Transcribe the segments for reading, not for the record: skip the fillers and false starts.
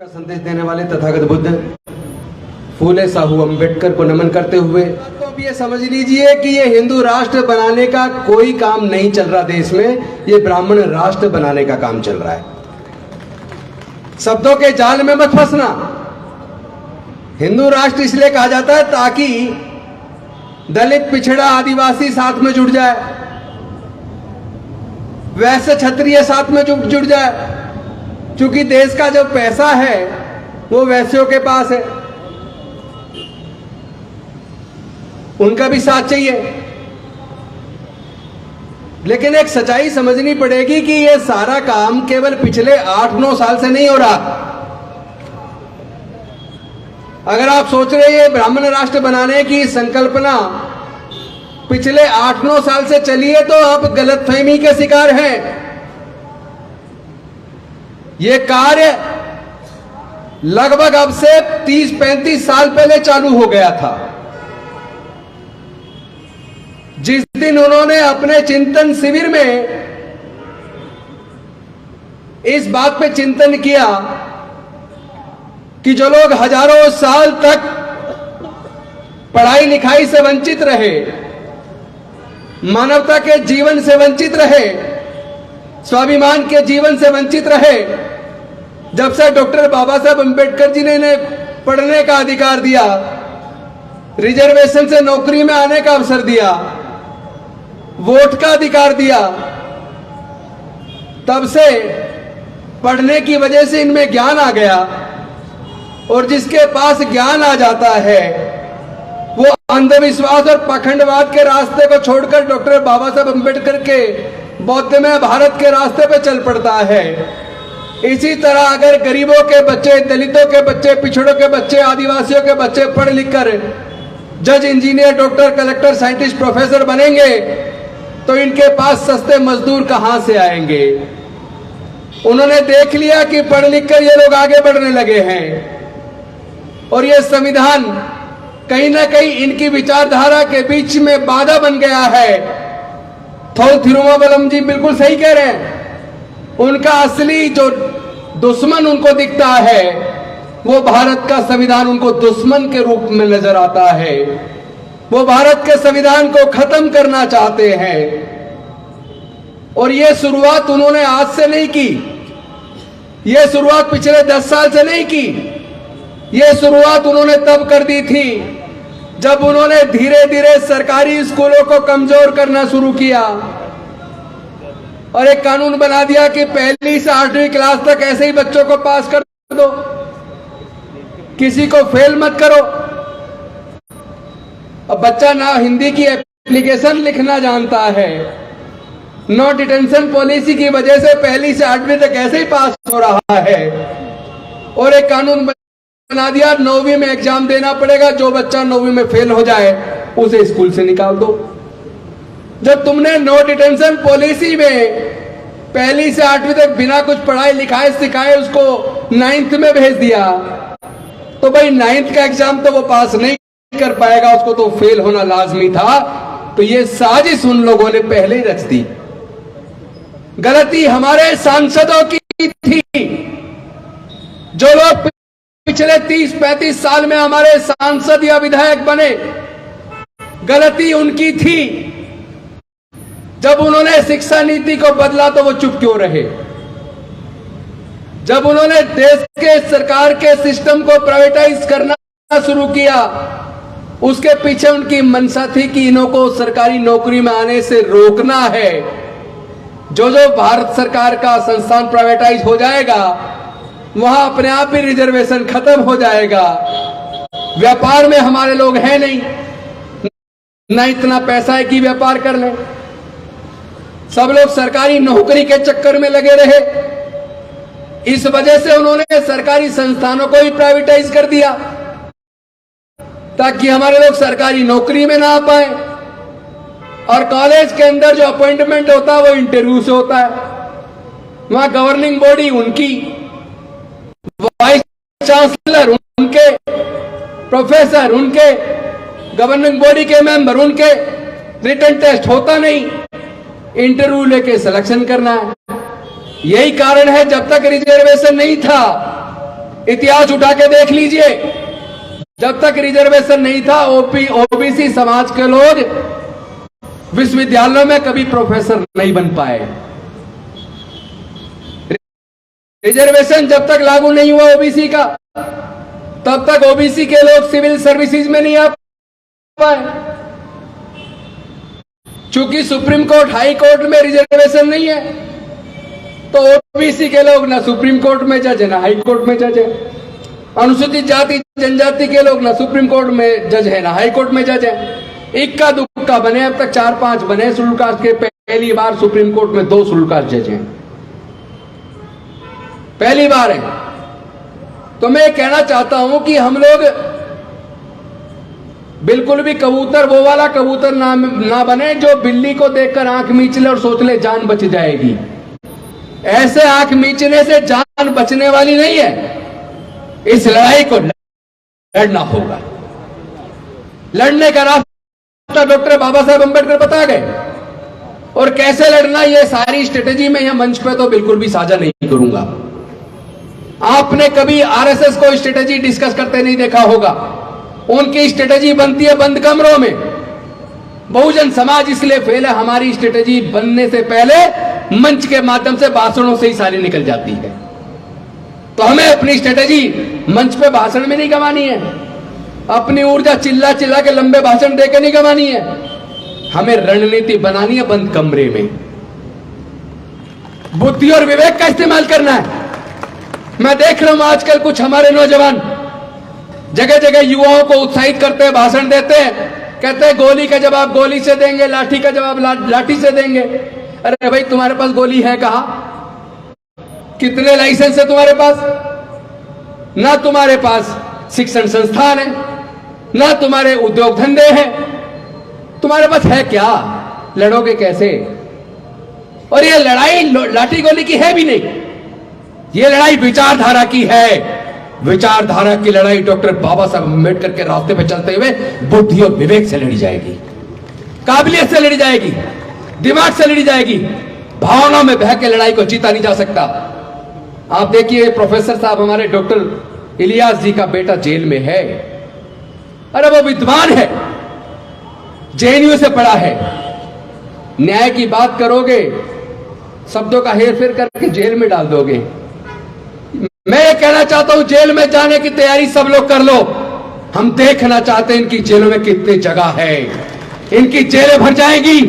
संदेश देने वाले तथागत बुद्ध फूले साहू अम्बेडकर को नमन करते हुए तो अब ये समझ लीजिए कि ये हिंदू राष्ट्र बनाने का कोई काम नहीं चल रहा देश में, ये ब्राह्मण राष्ट्र बनाने का काम चल रहा है। शब्दों के जाल में मत फंसना। हिंदू राष्ट्र इसलिए कहा जाता है ताकि दलित, पिछड़ा, आदिवासी साथ में जुड़ जाए, वैश्य क्षत्रिय साथ में जुड़ जाए, क्योंकि देश का जो पैसा है वो वैश्यों के पास है, उनका भी साथ चाहिए। लेकिन एक सच्चाई समझनी पड़ेगी कि ये सारा काम केवल पिछले 8-9 साल से नहीं हो रहा। अगर आप सोच रहे हैं ब्राह्मण राष्ट्र बनाने की संकल्पना पिछले 8-9 साल से चली है तो आप गलतफहमी के शिकार हैं। ये कार्य लगभग अब से 30-35 साल पहले चालू हो गया था। जिस दिन उन्होंने अपने चिंतन शिविर में इस बात पे चिंतन किया कि जो लोग हजारों साल तक पढ़ाई लिखाई से वंचित रहे, मानवता के जीवन से वंचित रहे, स्वाभिमान के जीवन से वंचित रहे, जब से डॉक्टर बाबा साहब अम्बेडकर जी ने पढ़ने का अधिकार दिया, रिजर्वेशन से नौकरी में आने का अवसर दिया, वोट का अधिकार दिया, तब से पढ़ने की वजह से इनमें ज्ञान आ गया। और जिसके पास ज्ञान आ जाता है वो अंधविश्वास और पाखंडवाद के रास्ते को छोड़कर डॉक्टर बाबा साहब अम्बेडकर के बौद्धमय भारत के रास्ते पे चल पड़ता है। इसी तरह अगर गरीबों के बच्चे, दलितों के बच्चे, पिछड़ों के बच्चे, आदिवासियों के बच्चे पढ़ लिख कर जज, engineer, doctor, collector, scientist, professor बनेंगे तो इनके पास सस्ते मजदूर कहां से आएंगे। उन्होंने देख लिया कि पढ़ लिख कर ये लोग आगे बढ़ने लगे हैं और ये संविधान कहीं ना कहीं इनकी विचारधारा के बीच में बाधा बन गया है। थोल थिरुमावलम जी बिल्कुल सही कह रहे हैं। उनका असली जो दुश्मन उनको दिखता है वो भारत का संविधान उनको दुश्मन के रूप में नजर आता है। वो भारत के संविधान को खत्म करना चाहते हैं और ये शुरुआत उन्होंने आज से नहीं की, ये शुरुआत पिछले 10 साल से नहीं की। ये शुरुआत उन्होंने तब कर दी थी जब उन्होंने धीरे धीरे सरकारी स्कूलों को कमजोर करना शुरू किया और एक कानून बना दिया कि 1ली से 8वीं क्लास तक ऐसे ही बच्चों को पास कर दो, किसी को फेल मत करो। अब बच्चा ना हिंदी की एप्लीकेशन लिखना जानता है, नो डिटेंशन पॉलिसी की वजह से 1ली से 8वीं तक ऐसे ही पास हो रहा है। और एक कानून बना दिया 9वीं में एग्जाम देना पड़ेगा, जो बच्चा 9वीं में फेल हो जाए उसे स्कूल से निकाल दो। जब तुमने नो डिटेंशन पॉलिसी में 1ली से 8वीं तक बिना कुछ पढ़ाई लिखाए सिखाए उसको 9th में भेज दिया तो भाई 9th का एग्जाम तो वो पास नहीं कर पाएगा, उसको तो फेल होना लाजमी था। तो ये साजिश उन लोगों ने पहले ही रच दी। गलती हमारे सांसदों की थी। जो लोग पिछले 30-35 साल में हमारे सांसद या विधायक बने, गलती उनकी थी। जब उन्होंने शिक्षा नीति को बदला तो वो चुप क्यों रहे? जब उन्होंने देश के सरकार के सिस्टम को प्राइवेटाइज करना शुरू किया, उसके पीछे उनकी मंशा थी कि इन्हों को सरकारी नौकरी में आने से रोकना है। जो भारत सरकार का संस्थान प्राइवेटाइज हो जाएगा वहां अपने आप ही रिजर्वेशन खत्म हो जाएगा। व्यापार में हमारे लोग हैं नहीं, ना इतना पैसा है कि व्यापार कर लें। सब लोग सरकारी नौकरी के चक्कर में लगे रहे। इस वजह से उन्होंने सरकारी संस्थानों को ही प्राइवेटाइज कर दिया ताकि हमारे लोग सरकारी नौकरी में ना आ पाए। और कॉलेज के अंदर जो अपॉइंटमेंट होता है वो इंटरव्यू से होता है। वहां गवर्निंग बॉडी उनकी, वाइस चांसलर उनके, प्रोफेसर उनके, गवर्निंग बॉडी के मेंबर उनके। रिटन टेस्ट होता नहीं, इंटरव्यू लेके सिलेक्शन करना है। यही कारण है जब तक रिजर्वेशन नहीं था इतिहास उठा के देख लीजिए, जब तक रिजर्वेशन नहीं था ओबीसी समाज के लोग विश्वविद्यालयों में कभी प्रोफेसर नहीं बन पाए। रिजर्वेशन जब तक लागू नहीं हुआ ओबीसी का, तब तक ओबीसी के लोग सिविल सर्विसेज में नहीं आ पाए। चूंकि सुप्रीम कोर्ट, हाई कोर्ट में रिजर्वेशन नहीं है, तो ओबीसी के लोग ना सुप्रीम कोर्ट में जज है ना हाई कोर्ट में जज है। अनुसूचित जाति जनजाति के लोग ना सुप्रीम कोर्ट में जज है ना हाई कोर्ट में जज है। इक्का दुक्का बने, अब तक 4-5 बने शेड्यूल कास्ट के। पहली बार सुप्रीम कोर्ट में 2 शेड्यूल कास्ट जज हैं, पहली बार है। तो मैं कहना चाहता हूं कि हम लोग बिल्कुल भी कबूतर, वो वाला कबूतर ना बने जो बिल्ली को देखकर आंख मीच ले और सोच ले जान बच जाएगी। ऐसे आंख मीचने से जान बचने वाली नहीं है। इस लड़ाई को लड़ना होगा। लड़ने का रास्ता डॉक्टर बाबा साहब अंबेडकर बता गए, और कैसे लड़ना, ये सारी स्ट्रेटेजी मैं यहां मंच पे तो बिल्कुल भी साझा नहीं करूंगा। आपने कभी आरएसएस को स्ट्रेटेजी डिस्कस करते नहीं देखा होगा। उनकी स्ट्रेटेजी बनती है बंद कमरों में। बहुजन समाज इसलिए फेल है, हमारी स्ट्रेटेजी बनने से पहले मंच के माध्यम से, भाषणों से ही सारी निकल जाती है। तो हमें अपनी स्ट्रेटेजी मंच पे भाषण में नहीं गंवानी है, अपनी ऊर्जा चिल्ला चिल्ला के लंबे भाषण देकर नहीं गंवानी है। हमें रणनीति बनानी है बंद कमरे में, बुद्धि और विवेक का इस्तेमाल करना है। मैं देख रहा हूं आजकल कुछ हमारे नौजवान जगह जगह युवाओं को उत्साहित करते हैं, भाषण देते हैं, कहते हैं गोली का जवाब गोली से देंगे, लाठी का जवाब लाठी से देंगे। अरे भाई, तुम्हारे पास गोली है कहां? कितने लाइसेंस है तुम्हारे पास? ना तुम्हारे पास शिक्षण संस्थान है, ना तुम्हारे उद्योग धंधे हैं, तुम्हारे पास है क्या? लड़ोगे कैसे? और ये लड़ाई लाठी गोली की है भी नहीं, ये लड़ाई विचारधारा की है। विचारधारा की लड़ाई डॉक्टर बाबा साहब अम्बेडकर के रास्ते पे चलते हुए बुद्धि और विवेक से लड़ी जाएगी, काबिलियत से लड़ी जाएगी, दिमाग से लड़ी जाएगी। भावनाओं में बह के लड़ाई को जीता नहीं जा सकता। आप देखिए, प्रोफेसर साहब हमारे डॉक्टर इलियास जी का बेटा जेल में है। अरे वो विद्वान है, जेएनयू से पढ़ा है। न्याय की बात करोगे, शब्दों का हेरफेर करके जेल में डाल दोगे। मैं ये कहना चाहता हूं, जेल में जाने की तैयारी सब लोग कर लो। हम देखना चाहते हैं इनकी जेलों में कितनी जगह है। इनकी जेलें भर जाएंगी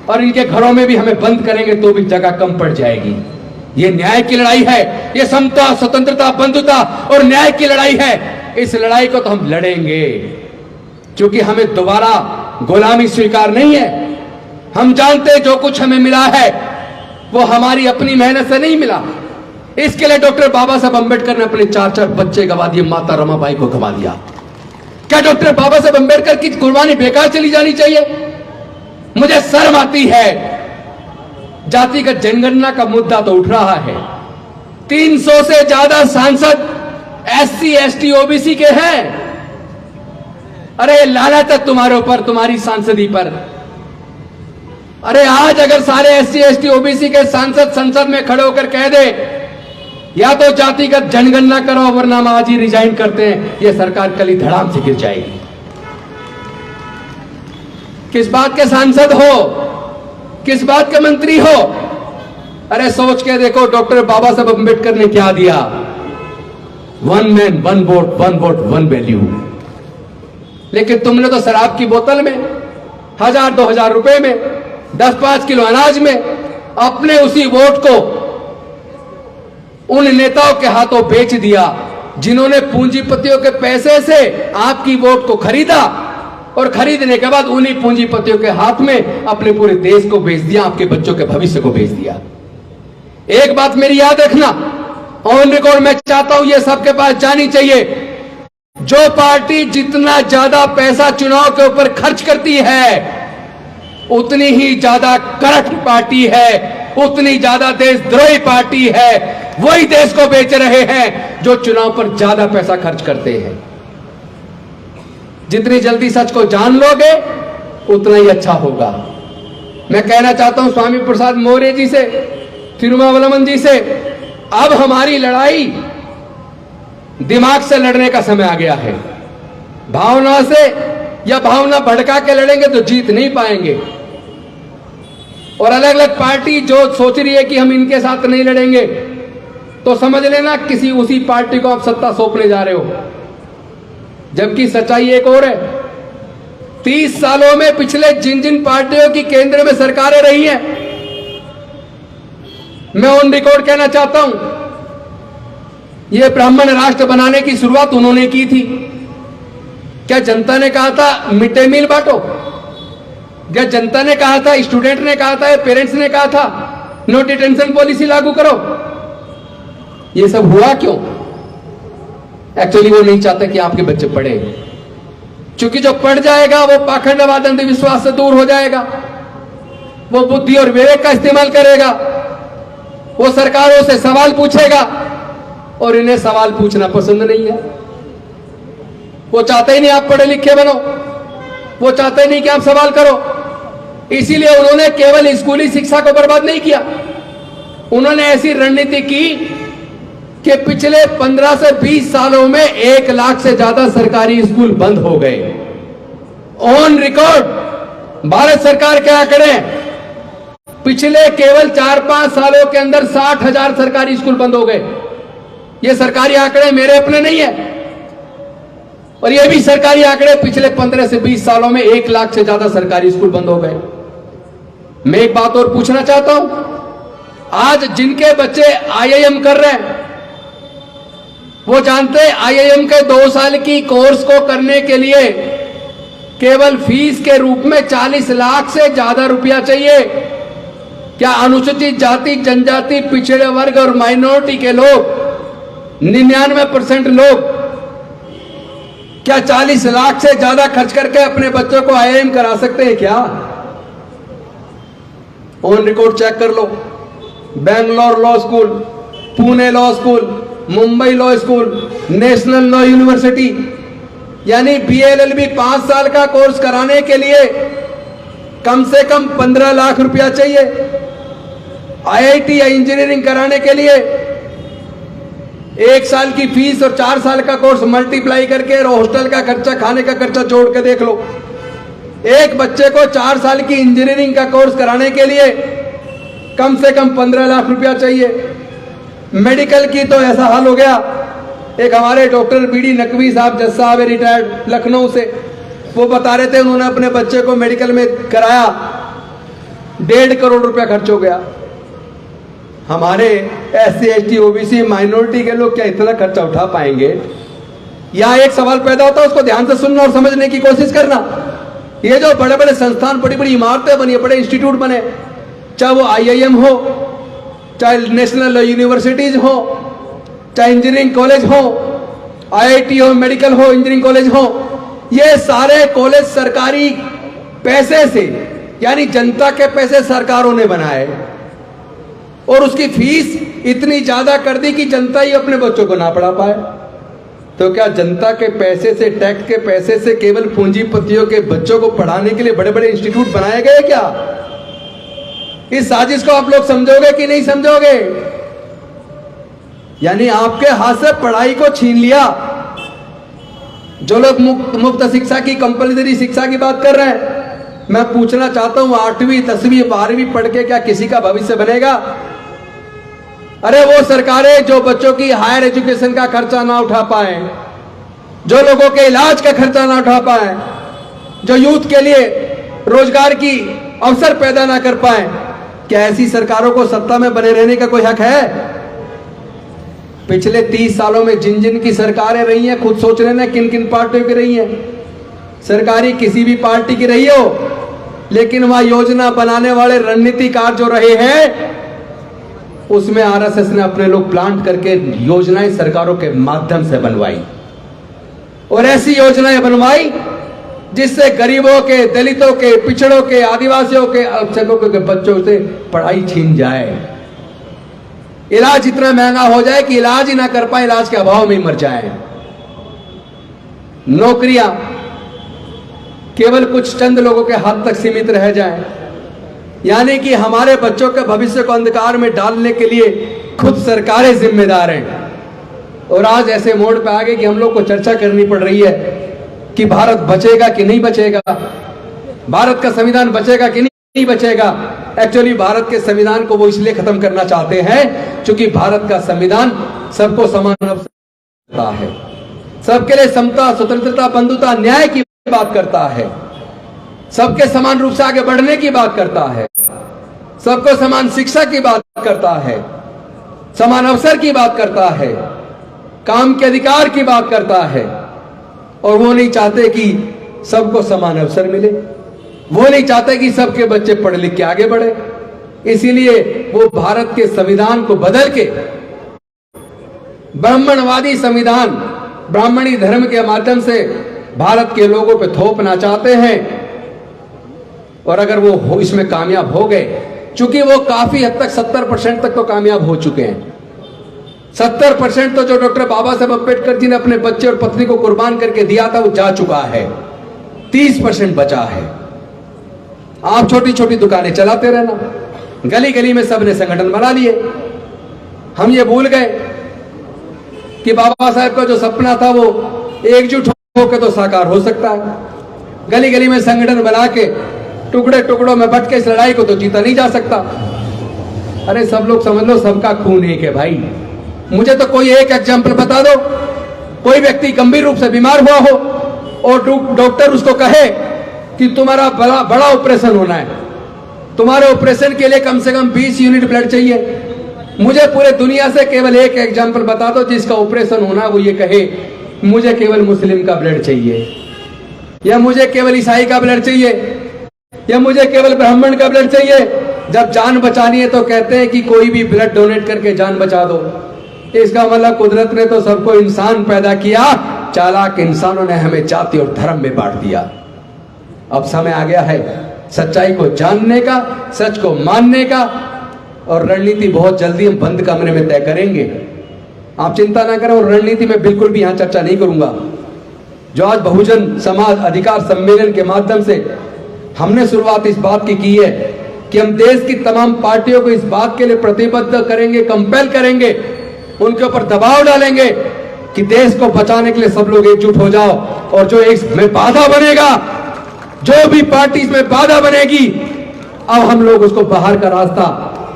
और इनके घरों में भी हमें बंद करेंगे तो भी जगह कम पड़ जाएगी। ये न्याय की लड़ाई है, ये समता, स्वतंत्रता, बंधुता और न्याय की लड़ाई है। इस लड़ाई को तो हम लड़ेंगे, क्योंकि हमें दोबारा गुलामी स्वीकार नहीं है। हम जानते हैं जो कुछ हमें मिला है वो हमारी अपनी मेहनत से नहीं मिला। इसके लिए डॉक्टर बाबा साहब अंबेडकर ने अपने 4-4 बच्चे गवा दिए, माता रमाबाई को गवा दिया। क्या डॉक्टर बाबा साहब अंबेडकर की कुर्बानी बेकार चली जानी चाहिए? मुझे शर्म आती है। जातिगत जनगणना का मुद्दा तो उठ रहा है। 300 से ज्यादा सांसद एससी, एसटी, ओबीसी के हैं। अरे लानत है तुम्हारे ऊपर, तुम्हारी सांसदी पर। अरे आज अगर सारे एससी, एसटी, ओबीसी के सांसद संसद में खड़े होकर कह दे या तो जातिगत जनगणना करो वरना हम आज ही रिजाइन करते हैं, यह सरकार कल ही धड़ाम से गिर जाएगी। किस बात के सांसद हो, किस बात के मंत्री हो? अरे सोच के देखो, डॉक्टर बाबा साहब अंबेडकर ने क्या दिया? 1 मैन 1 वोट, 1 वोट 1 वैल्यू। लेकिन तुमने तो शराब की बोतल में, 1000-2000 रुपए में, 10-5 किलो अनाज में अपने उसी वोट को उन नेताओं के हाथों बेच दिया जिन्होंने पूंजीपतियों के पैसे से आपकी वोट को खरीदा, और खरीदने के बाद उन्हीं पूंजीपतियों के हाथ में अपने पूरे देश को बेच दिया, आपके बच्चों के भविष्य को बेच दिया। एक बात मेरी याद रखना, ऑन रिकॉर्ड मैं चाहता हूं ये सबके पास जानी चाहिए, जो पार्टी जितना ज्यादा पैसा चुनाव के ऊपर खर्च करती है उतनी ही ज्यादा करप्ट पार्टी है, उतनी ज्यादा देशद्रोही पार्टी है। वही देश को बेच रहे हैं जो चुनाव पर ज्यादा पैसा खर्च करते हैं। जितनी जल्दी सच को जान लोगे उतना ही अच्छा होगा। मैं कहना चाहता हूं स्वामी प्रसाद मौर्य जी से, तिरुमावलमन जी से, अब हमारी लड़ाई दिमाग से लड़ने का समय आ गया है। भावना से या भावना भड़का के लड़ेंगे तो जीत नहीं पाएंगे। और अलग अलग पार्टी जो सोच रही है कि हम इनके साथ नहीं लड़ेंगे, तो समझ लेना किसी उसी पार्टी को आप सत्ता सौंपने जा रहे हो। जबकि सच्चाई एक और है। 30 सालों में पिछले जिन जिन पार्टियों की केंद्र में सरकारें रही हैं, मैं ऑन रिकॉर्ड कहना चाहता हूं, यह ब्राह्मण राष्ट्र बनाने की शुरुआत उन्होंने की थी। क्या जनता ने कहा था मिड डे मील बांटो? क्या जनता ने कहा था, स्टूडेंट ने कहा था, पेरेंट्स ने कहा था नो डिटेंशन पॉलिसी लागू करो? ये सब हुआ क्यों? एक्चुअली वो नहीं चाहते कि आपके बच्चे पढ़े, क्योंकि जो पढ़ जाएगा वो पाखंडवाद अंधविश्वास से दूर हो जाएगा, वो बुद्धि और विवेक का इस्तेमाल करेगा, वो सरकारों से सवाल पूछेगा, और इन्हें सवाल पूछना पसंद नहीं है। वो चाहते ही नहीं आप पढ़े लिखे बनो, वो चाहते ही नहीं कि आप सवाल करो। इसीलिए उन्होंने केवल स्कूली शिक्षा को बर्बाद नहीं किया, उन्होंने ऐसी रणनीति की कि पिछले 15 से 20 सालों में 1 लाख से ज्यादा सरकारी स्कूल बंद हो गए। ऑन रिकॉर्ड भारत सरकार के आंकड़े, पिछले केवल 4-5 सालों के अंदर 60,000 सरकारी स्कूल बंद हो गए। ये सरकारी आंकड़े मेरे अपने नहीं है, और ये भी सरकारी आंकड़े पिछले 15 से 20 सालों में 1 लाख से ज्यादा सरकारी स्कूल बंद हो गए। मैं एक बात और पूछना चाहता हूं, आज जिनके बच्चे आईआईएम कर रहे हैं, वो जानते हैं आईआईएम के 2 साल की कोर्स को करने के लिए केवल फीस के रूप में 40 लाख से ज्यादा रुपया चाहिए। क्या अनुसूचित जाति, जनजाति, पिछड़े वर्ग और माइनॉरिटी के लोग, 99% लोग, क्या 40 लाख से ज्यादा खर्च करके अपने बच्चों को आईआईएम करा सकते हैं क्या? ऑन रिकॉर्ड चेक कर लो। Bangalore law school, Pune law school, Mumbai law school, national law university, यानी बीएलएलबी 5 साल का कोर्स कराने के लिए कम से कम 15 लाख रुपया चाहिए। आईआईटी या इंजीनियरिंग कराने के लिए 1 साल की फीस और 4 साल का कोर्स मल्टीप्लाई करके हॉस्टल का खर्चा, खाने का खर्चा जोड़ के देख लो। एक बच्चे को 4 साल की इंजीनियरिंग का कोर्स कराने के लिए कम से कम 15 लाख रुपया चाहिए। मेडिकल की तो ऐसा हाल हो गया। एक हमारे डॉक्टर बीडी नकवी साहब, जज साहब, रिटायर्ड लखनऊ से, वो बता रहे थे उन्होंने अपने बच्चे को मेडिकल में कराया, 1.5 करोड़ रुपया खर्च हो गया। हमारे SC, ST, OBC, माइनॉरिटी के लोग क्या इतना खर्चा उठा पाएंगे? यहां एक सवाल पैदा होता है, उसको ध्यान से सुनना और समझने की कोशिश करना। ये जो बड़े बड़े संस्थान, बड़ी बड़ी इमारतें बनी, बड़े इंस्टीट्यूट बने, चाहे वो आईआईएम हो, चाहे नेशनल यूनिवर्सिटीज हो, चाहे इंजीनियरिंग कॉलेज हो, आईआईटी हो, मेडिकल हो, इंजीनियरिंग कॉलेज हो, ये सारे कॉलेज सरकारी पैसे से, यानी जनता के पैसे सरकारों ने बनाए, और उसकी फीस इतनी ज्यादा कर दी कि जनता ही अपने बच्चों को ना पढ़ा पाए। तो क्या जनता के पैसे से, टैक्स के पैसे से केवल पूंजीपतियों के बच्चों को पढ़ाने के लिए बड़े बड़े इंस्टीट्यूट बनाए गए क्या? इस साजिश को आप लोग समझोगे कि नहीं समझोगे? यानी आपके हाथ से पढ़ाई को छीन लिया। जो लोग मुफ्त शिक्षा की, कंपलसरी शिक्षा की बात कर रहे हैं, मैं पूछना चाहता हूं, 8वीं, 10वीं, 12वीं पढ़ के क्या किसी का भविष्य बनेगा? अरे वो सरकारें जो बच्चों की हायर एजुकेशन का खर्चा ना उठा पाए, जो लोगों के इलाज का खर्चा ना उठा पाए, जो यूथ के लिए रोजगार की अवसर पैदा ना कर पाए, क्या ऐसी सरकारों को सत्ता में बने रहने का कोई हक है? पिछले 30 सालों में जिन जिन की सरकारें रही हैं, खुद सोच लेना किन किन पार्टियों की रही हैं। सरकारी किसी भी पार्टी की रही हो, लेकिन वह योजना बनाने वाले रणनीतिकार जो रहे हैं, उसमें आरएसएस ने अपने लोग प्लांट करके योजनाएं सरकारों के माध्यम से बनवाई, और ऐसी योजनाएं बनवाई जिससे गरीबों के, दलितों के, पिछड़ों के, आदिवासियों के, अल्पसंख्यकों के बच्चों से पढ़ाई छीन जाए। इलाज इतना महंगा हो जाए कि इलाज ही ना कर पाए, इलाज के अभाव में ही मर जाए। नौकरियां केवल कुछ चंद लोगों के हाथ तक सीमित रह जाए, यानी कि हमारे बच्चों के भविष्य को अंधकार में डालने के लिए खुद सरकारें जिम्मेदार हैं। और आज ऐसे मोड़ पे आ गए कि हम लोग को चर्चा करनी पड़ रही है कि भारत बचेगा कि नहीं बचेगा, भारत का संविधान बचेगा कि नहीं बचेगा। एक्चुअली भारत के संविधान को वो इसलिए खत्म करना चाहते हैं क्योंकि भारत का संविधान सबको समान अवसर देता है, सबके लिए समता, स्वतंत्रता, बंधुता, न्याय की बात करता है, सबके समान रूप से आगे बढ़ने की बात करता है, सबको समान शिक्षा की बात करता है, समान अवसर की बात करता है, काम के अधिकार की बात करता है। और वो नहीं चाहते कि सबको समान अवसर मिले, वो नहीं चाहते कि सबके बच्चे पढ़ लिख के आगे बढ़े। इसीलिए वो भारत के संविधान को बदल के ब्राह्मणवादी संविधान, ब्राह्मणी धर्म के माध्यम से भारत के लोगों पे थोपना चाहते हैं। और अगर वो इसमें कामयाब हो गए, चूंकि वो काफी हद तक 70% तक तो कामयाब हो चुके हैं। 70% तो जो डॉक्टर बाबा साहब अम्बेडकर जी ने अपने बच्चे और पत्नी को कुर्बान करके दिया था वो जा चुका है, 30% बचा है। आप छोटी छोटी दुकानें चलाते रहना, गली गली में सबने संगठन बना लिए। हम ये भूल गए कि बाबा साहब का जो सपना था वो एकजुट होकर तो साकार हो सकता है। गली गली में संगठन बना के टुकड़े टुकड़ों में बट के इस लड़ाई को तो जीता नहीं जा सकता। अरे सब लोग समझ लो, सबका खून एक है भाई। मुझे तो कोई एक एग्जाम्पल बता दो, कोई व्यक्ति गंभीर रूप से बीमार हुआ हो और डॉक्टर उसको कहे कि तुम्हारा बड़ा ऑपरेशन होना है, तुम्हारे ऑपरेशन के लिए कम से कम 20 यूनिट ब्लड चाहिए। मुझे पूरे दुनिया से केवल एक एग्जाम्पल बता दो जिसका ऑपरेशन होना वो ये कहे मुझे केवल मुस्लिम का ब्लड चाहिए, या मुझे केवल ईसाई का ब्लड चाहिए, या मुझे केवल ब्राह्मण का ब्लड चाहिए। जब जान बचानी है तो कहते हैं कि कोई भी ब्लड डोनेट करके जान बचा दो। इसका मतलब कुदरत ने तो सबको इंसान पैदा किया, चालाक इंसानों ने हमें जाति और धर्म में बांट दिया। अब समय आ गया है सच्चाई को जानने का, सच को मानने का, और रणनीति बहुत जल्दी हम बंद कमरे में तय करेंगे। आप चिंता ना करें, और रणनीति में बिल्कुल भी यहां चर्चा नहीं करूंगा। जो आज बहुजन समाज अधिकार सम्मेलन के माध्यम से हमने शुरुआत इस बात की है कि हम देश की तमाम पार्टियों को इस बात के लिए प्रतिबद्ध करेंगे, कंपेल करेंगे, उनके ऊपर दबाव डालेंगे कि देश को बचाने के लिए सब लोग एकजुट हो जाओ। और जो इसमें बाधा बनेगा, जो भी पार्टी इसमें बाधा बनेगी, अब हम लोग उसको बाहर का रास्ता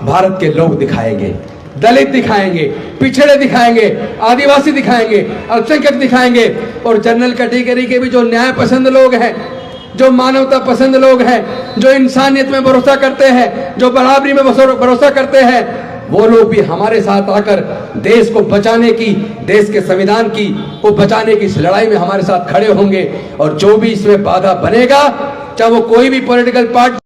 भारत के लोग दिखाएंगे, दलित दिखाएंगे, पिछड़े दिखाएंगे, आदिवासी दिखाएंगे, अल्पसंख्यक दिखाएंगे, और जनरल कैटेगरी के भी जो न्याय पसंद लोग हैं, जो मानवता पसंद लोग हैं, जो इंसानियत में भरोसा करते हैं, जो बराबरी में भरोसा करते हैं, वो लोग भी हमारे साथ आकर देश को बचाने की, देश के संविधान की को बचाने की इस लड़ाई में हमारे साथ खड़े होंगे। और जो भी इसमें बाधा बनेगा, चाहे वो कोई भी पॉलिटिकल पार्टी